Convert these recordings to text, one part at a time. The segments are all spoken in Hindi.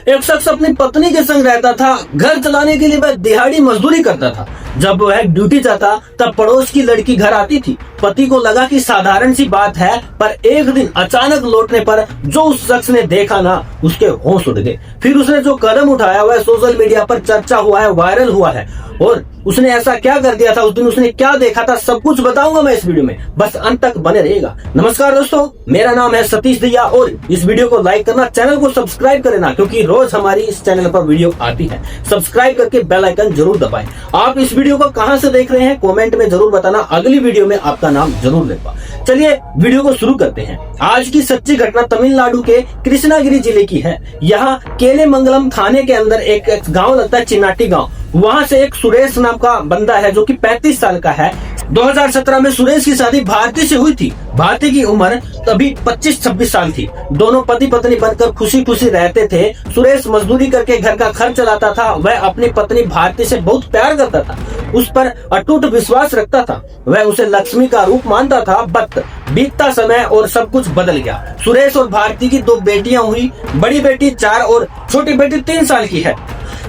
एक शख्स अपनी पत्नी के संग रहता था। घर चलाने के लिए वह दिहाड़ी मजदूरी करता था। जब वह ड्यूटी जाता तब पड़ोस की लड़की घर आती थी। पति को लगा कि साधारण सी बात है, पर एक दिन अचानक लौटने पर जो उस शख्स ने देखा ना, उसके होश उड़ गए। फिर उसने जो कदम उठाया वह सोशल मीडिया पर चर्चा हुआ है, वायरल हुआ है। और उसने ऐसा क्या कर दिया था, उस दिन उसने क्या देखा था, सब कुछ बताऊंगा मैं इस वीडियो में, बस अंत तक बने रहिएगा। नमस्कार दोस्तों, मेरा नाम है सतीश दहिया और इस वीडियो को लाइक करना, चैनल को सब्सक्राइब करना, क्योंकि रोज हमारी इस चैनल पर वीडियो आती है। सब्सक्राइब करके बेल आइकन जरूर दबाएं। आप इस वीडियो को कहां से देख रहे हैं कमेंट में जरूर बताना, अगली वीडियो में आपका नाम जरूर लेगा। चलिए वीडियो को शुरू करते हैं। आज की सच्ची घटना तमिलनाडु के कृष्णागिरी जिले की है। यहाँ केलेमंगलम थाने के अंदर एक गाँव लगता है, चिन्नाटी गाँव। वहाँ से एक सुरेश नाम का बंदा है जो कि 35 साल का है। 2017 में सुरेश की शादी भारती से हुई थी। भारती की उम्र तभी 25-26 साल थी। दोनों पति पत्नी बनकर खुशी खुशी रहते थे। सुरेश मजदूरी करके घर का खर्च चलाता था। वह अपनी पत्नी भारती से बहुत प्यार करता था, उस पर अटूट विश्वास रखता था। वह उसे लक्ष्मी का रूप मानता था। बट बीतता समय और सब कुछ बदल गया। सुरेश और भारती की 2 बेटियां हुई। बड़ी बेटी 4 और छोटी बेटी 3 साल की है।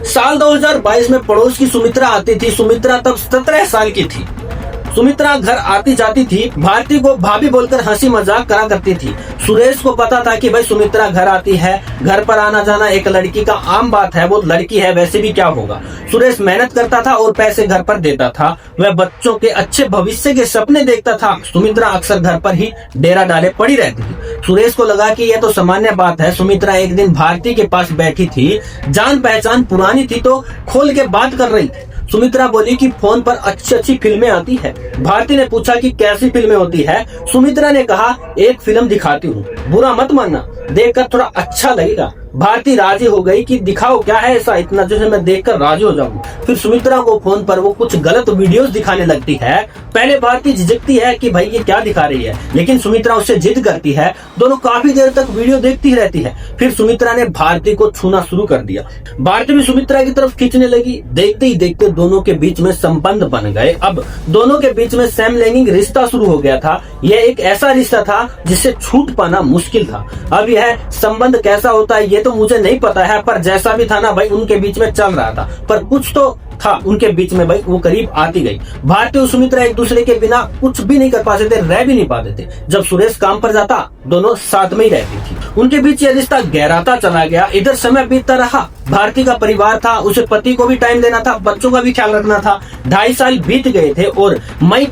साल 2022 में पड़ोस की सुमित्रा आती थी। सुमित्रा तब 17 साल की थी। सुमित्रा घर आती जाती थी। भारती को भाभी बोलकर हंसी मजाक करा करती थी। सुरेश को पता था कि भाई सुमित्रा घर आती है, घर पर आना जाना एक लड़की का आम बात है, वो लड़की है, वैसे भी क्या होगा। सुरेश मेहनत करता था और पैसे घर पर देता था। वह बच्चों के अच्छे भविष्य के सपने देखता था। सुमित्रा अक्सर घर पर ही डेरा डाले पड़ी रहती थी। सुरेश को लगा कि यह तो सामान्य बात है। सुमित्रा एक दिन भारती के पास बैठी थी। जान पहचान पुरानी थी तो खोल के बात कर रही थी। सुमित्रा बोली कि फोन पर अच्छी अच्छी फिल्में आती है। भारती ने पूछा कि कैसी फिल्में होती है। सुमित्रा ने कहा, एक फिल्म दिखाती हूँ, बुरा मत मानना, देखकर थोड़ा अच्छा लगेगा। भारती राजी हो गई कि दिखाओ, क्या है ऐसा इतना जिसे मैं देखकर राजी हो जाऊं। फिर सुमित्रा को फोन पर वो कुछ गलत वीडियोस दिखाने लगती है। पहले भारती झिझकती है कि भाई ये क्या दिखा रही है, लेकिन सुमित्रा उससे जिद करती है। दोनों काफी देर तक वीडियो देखती रहती है। फिर सुमित्रा ने भारती को छूना शुरू कर दिया। भारती भी सुमित्रा की तरफ खींचने लगी। देखते ही देखते दोनों के बीच में संबंध बन गए। अब दोनों के बीच में समलैंगिक रिश्ता शुरू हो गया था। यह एक ऐसा रिश्ता था जिससे छूट पाना मुश्किल था। अब यह संबंध कैसा होता है ये तो मुझे नहीं पता है, पर जैसा भी था ना भाई, उनके बीच में चल रहा था। पर कुछ तो था उनके बीच में भाई, वो करीब आती गई। भारती और सुमित्रा एक दूसरे के बिना कुछ भी नहीं कर पाते थे, रह भी नहीं पाते थे। जब सुरेश काम पर जाता दोनों साथ में ही रहती थी। उनके बीच यह रिश्ता गहराता चला गया। इधर समय बीतता रहा। भारती का परिवार था, उसे पति को भी टाइम देना था, बच्चों का भी ख्याल रखना था। 2.5 साल बीत गए थे और मई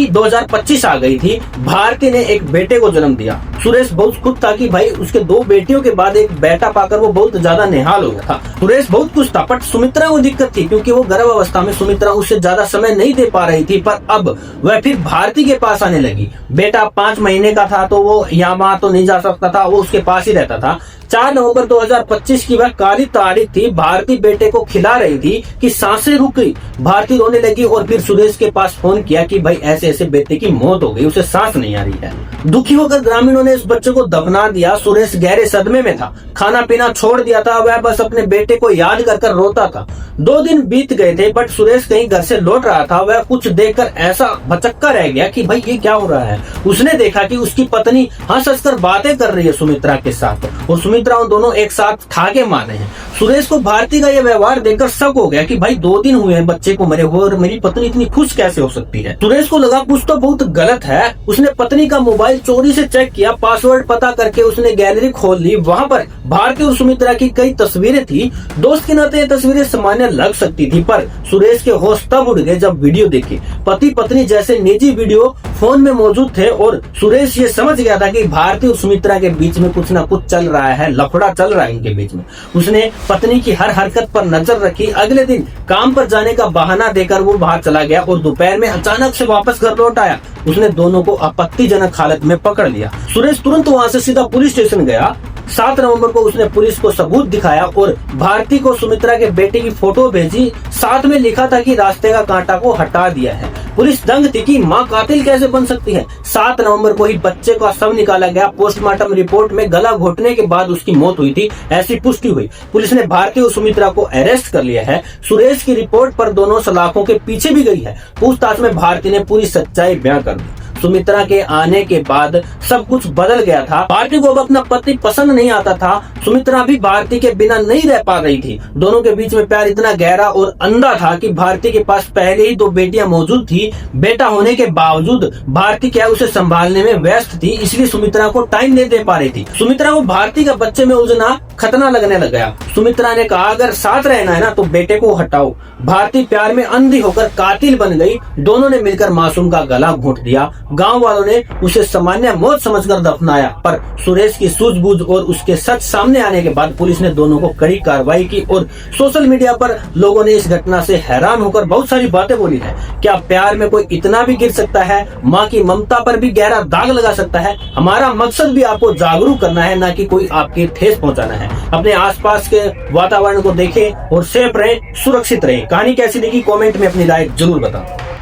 2025 आ गई थी। भारती ने एक बेटे को जन्म दिया। सुरेश बहुत खुश था कि भाई उसके 2 बेटियों के बाद एक बेटा पाकर वो बहुत ज्यादा निहाल हो गया था। सुरेश बहुत खुश था, पर सुमित्रा को दिक्कत थी क्योंकि वो गर्भ अवस्था में सुमित्रा उससे ज्यादा समय नहीं दे पा रही थी। पर अब वह फिर भारती के पास आने लगी। बेटा 5 महीने का था तो वो यहाँ तो नहीं जा सकता था, वो उसके पास ही रहता था। 4 नवंबर 2025 की वह काली तारीख थी। भारती बेटे को खिला रही थी कि सांसें रुक गई। भारती रोने लगी और फिर सुरेश के पास फोन किया कि भाई ऐसे ऐसे बेटे की मौत हो गई, उसे सांस नहीं आ रही है। दुखी होकर ग्रामीणों ने इस बच्चे को दफना दिया। सुरेश गहरे सदमे में था, खाना पीना छोड़ दिया था। वह बस अपने बेटे को याद कर रोता था। 2 दिन बीत गए थे, बट सुरेश कहीं घर से लौट रहा था। वह कुछ देखकर ऐसा भचक्का रह गया कि भाई ये क्या हो रहा है। उसने देखा कि उसकी पत्नी हंस हंस कर बातें कर रही है सुमित्रा के साथ, और सुमित्रा उन दोनों एक साथ ठाके मार रहे हैं। सुरेश को भारती का यह व्यवहार देखकर शक हो गया कि भाई 2 दिन हुए हैं बच्चे को मरे हुए और मेरी पत्नी इतनी खुश कैसे हो सकती है। सुरेश को लगा कुछ तो बहुत गलत है। उसने पत्नी का मोबाइल चोरी से चेक किया, पासवर्ड पता करके उसने गैलरी खोल ली। वहाँ पर भारती और सुमित्रा की कई तस्वीरें थी। दोस्त के नाते ये तस्वीरें सामान्य लग सकती थी, पर सुरेश के होश तब उड़ गए जब वीडियो देखे। पति पत्नी जैसे निजी वीडियो फोन में मौजूद थे और सुरेश ये समझ गया था कि भारती और सुमित्रा के बीच में कुछ ना कुछ चल रहा है, लफड़ा चल रहा है इनके बीच में। उसने पत्नी की हर हरकत पर नजर रखी। अगले दिन काम पर जाने का बहाना देकर वो बाहर चला गया और दोपहर में अचानक से वापस घर लौट आया। उसने दोनों को आपत्तिजनक हालत में पकड़ लिया। सुरेश तुरंत वहाँ से सीधा पुलिस स्टेशन गया। 7 नवंबर को उसने पुलिस को सबूत दिखाया और भारती को सुमित्रा के बेटे की फोटो भेजी। साथ में लिखा था कि रास्ते का कांटा को हटा दिया है। पुलिस दंग थी कि मां कातिल कैसे बन सकती है। 7 नवंबर को ही बच्चे का शव निकाला गया। पोस्टमार्टम रिपोर्ट में गला घोटने के बाद उसकी मौत हुई थी, ऐसी पुष्टि हुई। पुलिस ने भारती और सुमित्रा को अरेस्ट कर लिया है। सुरेश की रिपोर्ट पर दोनों सलाखों के पीछे भी गई है। पूछताछ में भारती ने पूरी सच्चाई बयां कर दी। सुमित्रा के आने के बाद सब कुछ बदल गया था। भारती को अब अपना पति पसंद नहीं आता था। सुमित्रा भी भारती के बिना नहीं रह पा रही थी। दोनों के बीच में प्यार इतना गहरा और अंधा था कि भारती के पास पहले ही 2 बेटियां मौजूद थी। बेटा होने के बावजूद भारती क्या उसे संभालने में व्यस्त थी, इसलिए सुमित्रा को टाइम नहीं दे पा रही थी। सुमित्रा को भारती का बच्चे में उलझना खतरनाक लगने लग गया। सुमित्रा ने कहा, अगर साथ रहना है ना तो बेटे को हटाओ। भारती प्यार में अंधी होकर कातिल बन गई। दोनों ने मिलकर मासूम का गला घोंट दिया। गांव वालों ने उसे सामान्य मौत समझकर दफनाया, पर सुरेश की सूझबूझ और उसके सच सामने आने के बाद पुलिस ने दोनों को कड़ी कार्रवाई की और सोशल मीडिया पर लोगों ने इस घटना से हैरान होकर बहुत सारी बातें बोली है। क्या प्यार में कोई इतना भी गिर सकता है? माँ की ममता पर भी गहरा दाग लगा सकता है? हमारा मकसद भी आपको जागरूक करना है, ना कि कोई आपके ठेस पहुंचाना है। अपने आसपास के वातावरण को देखें और सेफ रहें, सुरक्षित रहें। कहानी कैसी लगी कमेंट में अपनी राय जरूर बताओ।